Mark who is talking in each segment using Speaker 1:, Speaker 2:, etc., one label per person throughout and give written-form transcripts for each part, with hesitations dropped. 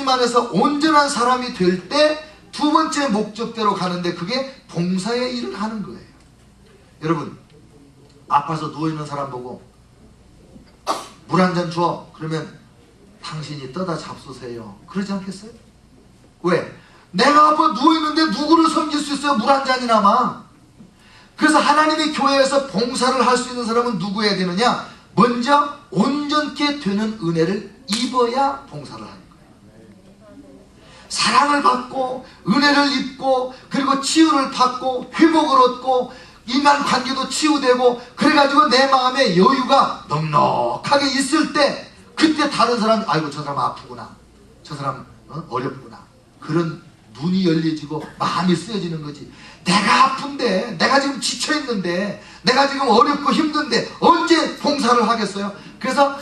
Speaker 1: 안에서 온전한 사람이 될 때 두 번째 목적대로 가는데 그게 봉사의 일을 하는 거예요. 여러분, 아파서 누워있는 사람 보고 물 한 잔 줘. 그러면 당신이 떠다 잡수세요. 그러지 않겠어요? 왜? 내가 아파 누워있는데 누구를 섬길 수 있어요? 물 한 잔이나마. 그래서 하나님의 교회에서 봉사를 할 수 있는 사람은 누구여야 되느냐? 먼저 온전케 되는 은혜를 입어야 봉사를 하는 거예요. 사랑을 받고 은혜를 입고 그리고 치유를 받고 회복을 얻고 인간관계도 치유되고 그래가지고 내 마음에 여유가 넉넉하게 있을 때 그때 다른 사람이 아이고 저 사람 아프구나, 저 사람 어렵구나, 그런 눈이 열려지고 마음이 쓰여지는 거지. 내가 아픈데, 내가 지금 지쳐있는데, 내가 지금 어렵고 힘든데 언제 봉사를 하겠어요? 그래서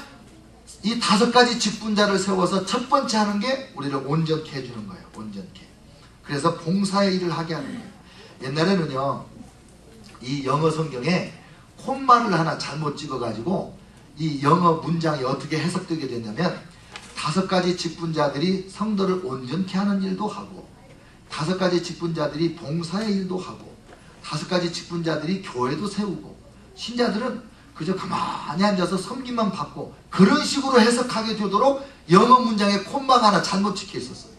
Speaker 1: 이 5가지 직분자를 세워서 첫 번째 하는 게 우리를 온전케 해주는 거예요. 온전케. 그래서 봉사의 일을 하게 하는 거예요. 옛날에는요, 이 영어 성경에 콤마를 하나 잘못 찍어가지고 이 영어 문장이 어떻게 해석되게 됐냐면 5가지 직분자들이 성도를 온전케 하는 일도 하고 5가지 직분자들이 봉사의 일도 하고 5가지 직분자들이 교회도 세우고 신자들은 그저 가만히 앉아서 섬김만 받고 그런 식으로 해석하게 되도록 영어 문장에 콤마가 하나 잘못 찍혀 있었어요.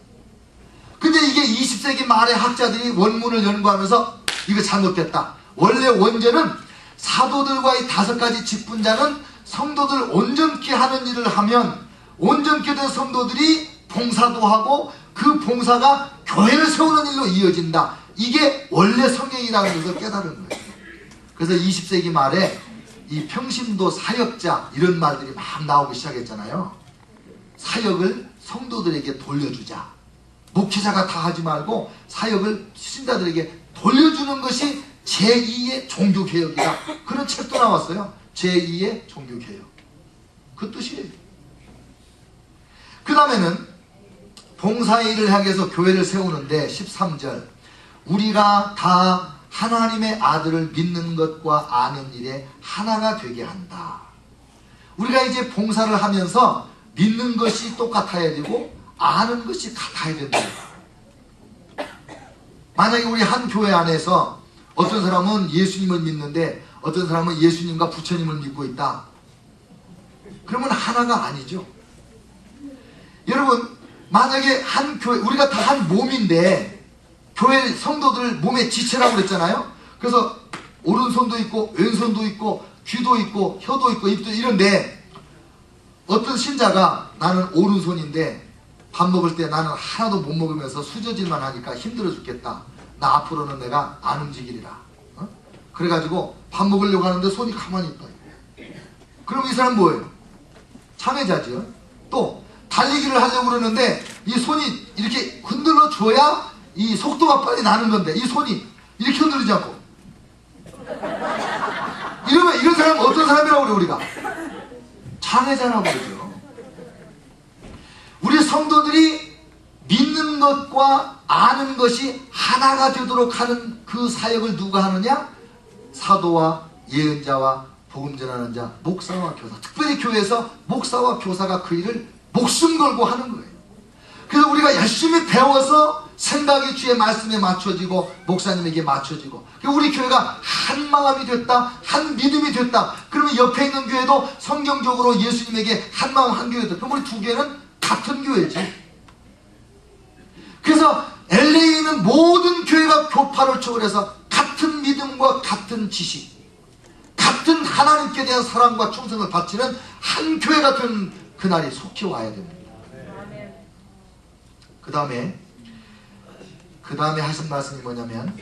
Speaker 1: 근데 이게 20세기 말에 학자들이 원문을 연구하면서 이거 잘못됐다. 원래 원제는 사도들과 이 5가지 직분자는 성도들 온전케 하는 일을 하면 온전케 된 성도들이 봉사도 하고 그 봉사가 교회를 세우는 일로 이어진다. 이게 원래 성경이라는 것을 깨달은 거예요. 그래서 20세기 말에 이 평신도 사역자 이런 말들이 막 나오기 시작했잖아요. 사역을 성도들에게 돌려주자. 목회자가 다 하지 말고 사역을 신자들에게 돌려주는 것이 제2의 종교개혁이다. 그런 책도 나왔어요. 제2의 종교개혁. 그 뜻이에요. 그 다음에는 봉사의 일을 향해서 교회를 세우는데 13절 우리가 다 하나님의 아들을 믿는 것과 아는 일에 하나가 되게 한다. 우리가 이제 봉사를 하면서 믿는 것이 똑같아야 되고 아는 것이 같아야 된다. 만약에 우리 한 교회 안에서 어떤 사람은 예수님을 믿는데 어떤 사람은 예수님과 부처님을 믿고 있다. 그러면 하나가 아니죠. 여러분, 만약에 한 교회, 우리가 다 한 몸인데 교회 성도들 몸에 지체라고 그랬잖아요. 그래서 오른손도 있고 왼손도 있고 귀도 있고 혀도 있고 입도 이런데 어떤 신자가 나는 오른손인데 밥 먹을 때 나는 하나도 못 먹으면서 수저질만 하니까 힘들어 죽겠다. 나 앞으로는 내가 안 움직이리라. 그래가지고 밥 먹으려고 하는데 손이 가만히 있다. 그럼 이 사람 뭐예요? 참회자죠. 또 달리기를 하려고 그러는데 이 손이 이렇게 흔들어 줘야 이 속도가 빨리 나는 건데 이 손이 이렇게 흔들리지 않고 이러면 이런 사람은 어떤 사람이라고 그래요? 우리가 장애자라고 그러죠. 우리 성도들이 믿는 것과 아는 것이 하나가 되도록 하는 그 사역을 누가 하느냐? 사도와 예언자와 복음 전하는 자, 목사와 교사. 특별히 교회에서 목사와 교사가 그 일을 목숨 걸고 하는 거예요. 그래서 우리가 열심히 배워서 생각이 주의 말씀에 맞춰지고 목사님에게 맞춰지고 우리 교회가 한 마음이 됐다, 한 믿음이 됐다. 그러면 옆에 있는 교회도 성경적으로 예수님에게 한 마음 한 교회다. 그럼 우리 두 교회는 같은 교회지. 그래서 LA에 있는 모든 교회가 교파를 초월해서 같은 믿음과 같은 지식, 같은 하나님께 대한 사랑과 충성을 바치는 한 교회가 된 그날이 속히 와야 됩니다. 그 다음에 하신 말씀이 뭐냐면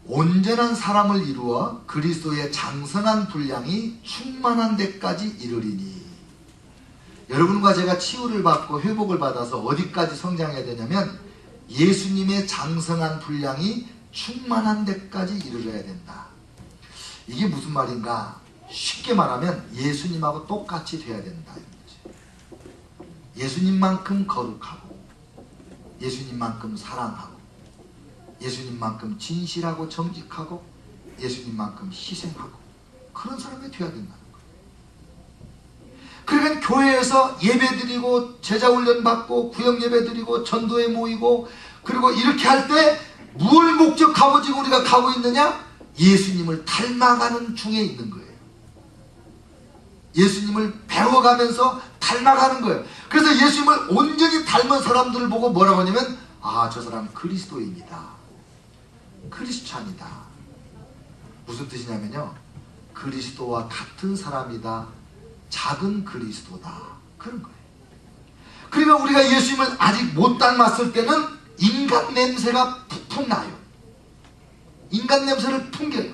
Speaker 1: 온전한 사람을 이루어 그리스도의 장성한 분량이 충만한 데까지 이르리니. 여러분과 제가 치유를 받고 회복을 받아서 어디까지 성장해야 되냐면 예수님의 장성한 분량이 충만한 데까지 이르러야 된다. 이게 무슨 말인가? 쉽게 말하면 예수님하고 똑같이 돼야 된다. 예수님만큼 거룩하고 예수님만큼 사랑하고 예수님만큼 진실하고 정직하고 예수님만큼 희생하고 그런 사람이 되어야 된다는 거예요. 그러니까 교회에서 예배드리고 제자훈련 받고 구역예배 드리고 전도에 모이고 그리고 이렇게 할 때 무엇을 목적하고 지금 우리가 가고 있느냐? 예수님을 닮아가는 중에 있는 거예요. 예수님을 배워가면서 닮아가는 거예요. 그래서 예수님을 온전히 닮은 사람들을 보고 뭐라고 하냐면 아, 저 사람 그리스도입니다. 크리스찬이다. 무슨 뜻이냐면요, 그리스도와 같은 사람이다. 작은 그리스도다. 그런 거예요. 그러니까 우리가 예수님을 아직 못 닮았을 때는 인간 냄새가 푹푹 나요. 인간 냄새를 풍겨요.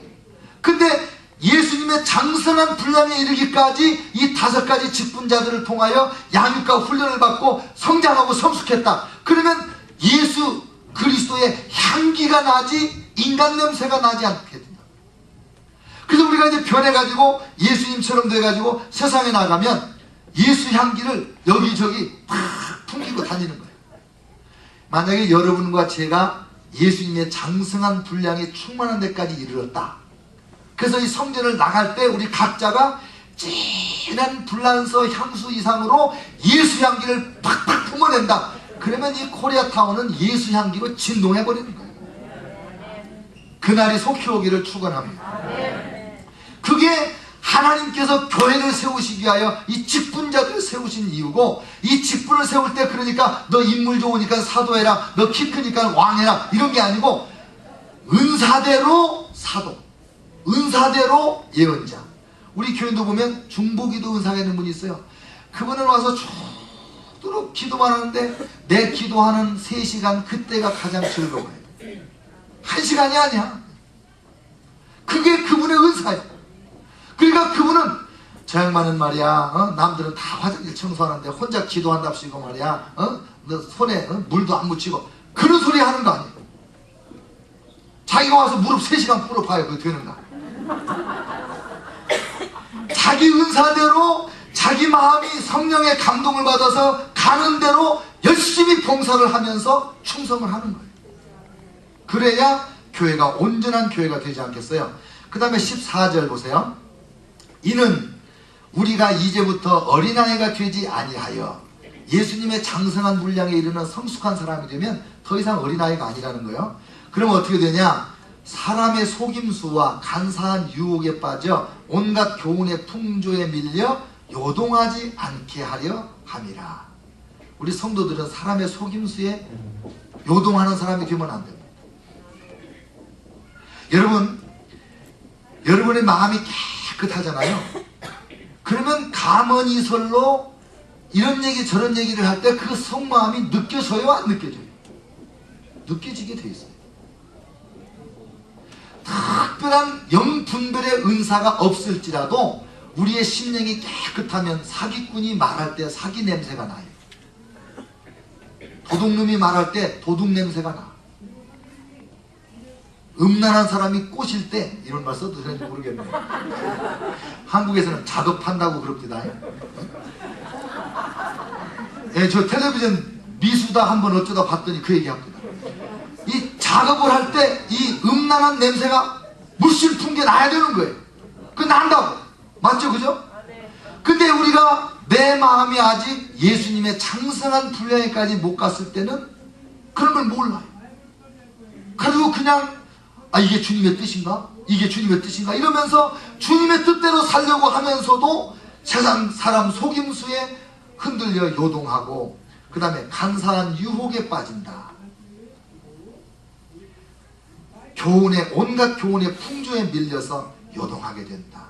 Speaker 1: 근데 예수님의 장성한 분량에 이르기까지 이 5가지 직분자들을 통하여 양육과 훈련을 받고 성장하고 성숙했다. 그러면 예수 그리스도의 향기가 나지 인간 냄새가 나지 않겠느냐. 그래서 우리가 이제 변해가지고 예수님처럼 돼가지고 세상에 나가면 예수 향기를 여기저기 팍 풍기고 다니는 거예요. 만약에 여러분과 제가 예수님의 장성한 분량이 충만한 데까지 이르렀다. 그래서 이 성전을 나갈 때 우리 각자가 진한 불란서 향수 이상으로 예수 향기를 팍팍 품어낸다. 그러면 이 코리아타운은 예수 향기로 진동해버리는 거예요. 그날이 속히 오기를 축원합니다. 그게 하나님께서 교회를 세우시기 위하여 이 직분자들을 세우신 이유고, 이 직분을 세울 때 그러니까 너 인물 좋으니까 사도해라, 너 키 크니까 왕해라, 이런 게 아니고 은사대로 사도, 은사대로 예언자. 우리 교인도 보면 중보기도 은사가 있는 분이 있어요. 그분은 와서 죽도록 기도만 하는데 내 기도하는 3시간 그때가 가장 즐거워요. 1시간이 아니야. 그게 그분의 은사예요. 그러니까 그분은 저 양반은 말이야, 남들은 다 화장실 청소하는데 혼자 기도한답시고 말이야, 너 손에 물도 안 묻히고 그런 소리 하는 거 아니에요. 자기가 와서 무릎 3시간 꿇어봐요. 그거 되는가? 자기 은사대로 자기 마음이 성령의 감동을 받아서 가는 대로 열심히 봉사를 하면서 충성을 하는 거예요. 그래야 교회가 온전한 교회가 되지 않겠어요? 그 다음에 14절 보세요. 이는 우리가 이제부터 어린아이가 되지 아니하여 예수님의 장성한 분량에 이르는 성숙한 사람이 되면 더 이상 어린아이가 아니라는 거예요. 그러면 어떻게 되냐? 사람의 속임수와 간사한 유혹에 빠져 온갖 교훈의 풍조에 밀려 요동하지 않게 하려 함이라. 우리 성도들은 사람의 속임수에 요동하는 사람이 되면 안 됩니다. 여러분의 마음이 깨끗하잖아요. 그러면 가문이설로 이런 얘기 저런 얘기를 할 때 그 속마음이 느껴져요, 안 느껴져요? 느껴지게 돼 있어요. 특별한 영분별의 은사가 없을지라도 우리의 심령이 깨끗하면 사기꾼이 말할 때 사기 냄새가 나요. 도둑놈이 말할 때 도둑 냄새가 나. 음란한 사람이 꼬실 때, 이런 말 써도 되는지 모르겠네요. 한국에서는 작업한다고 그럽니다. 예, 저 텔레비전 미수다 한번 어쩌다 봤더니 그 얘기합니다. 이 작업을 할 때 이 음란한 냄새가 물씬 풍겨 나야 되는 거예요. 그 난다고. 맞죠? 그죠? 근데 우리가 내 마음이 아직 예수님의 장성한 분량에까지 못 갔을 때는 그런 걸 몰라요. 그리고 그냥 아, 이게 주님의 뜻인가? 이게 주님의 뜻인가? 이러면서 주님의 뜻대로 살려고 하면서도 세상 사람 속임수에 흔들려 요동하고, 그 다음에 간사한 유혹에 빠진다. 온갖 교훈의 풍조에 밀려서 요동하게 된다.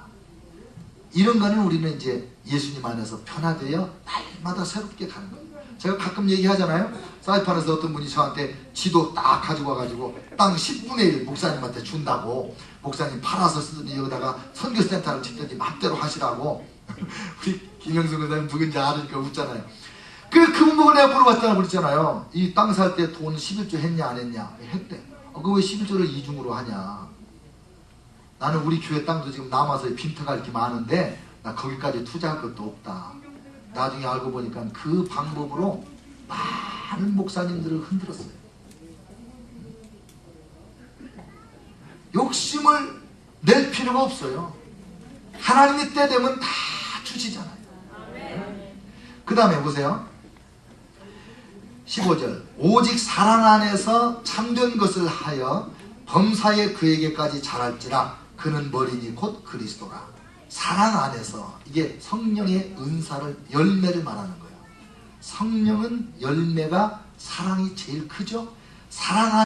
Speaker 1: 이런 거는 우리는 이제 예수님 안에서 변화되어 날마다 새롭게 가는 거예요. 제가 가끔 얘기하잖아요. 사이판에서 어떤 분이 저한테 지도 딱 가지고 와가지고 땅 10분의 1 목사님한테 준다고, 목사님 팔아서 쓰든지 여기다가 선교센터를 짓든지 맘대로 하시라고. 우리 김영수 권사님 누군지 알으니까 웃잖아요. 그분 보고 내가 물어봤잖아. 그랬잖아요. 이 땅 살 때 돈 11조 했냐 안 했냐? 했대. 그거 왜 11조를 이중으로 하냐? 나는 우리 교회 땅도 지금 남아서 빈터가 이렇게 많은데 나 거기까지 투자할 것도 없다. 나중에 알고 보니까 그 방법으로 많은 목사님들을 흔들었어요. 욕심을 낼 필요가 없어요. 하나님이 때 되면 다 주시잖아요. 그 다음에 보세요. 15절 오직 사랑 안에서 참된 것을 하여 범사에 그에게까지 자랄지라 그는 머리니 곧 그리스도라. 사랑 안에서, 이게 성령의 은사를, 열매를 말하는 거예요. 성령은 열매가 사랑이 제일 크죠. 사랑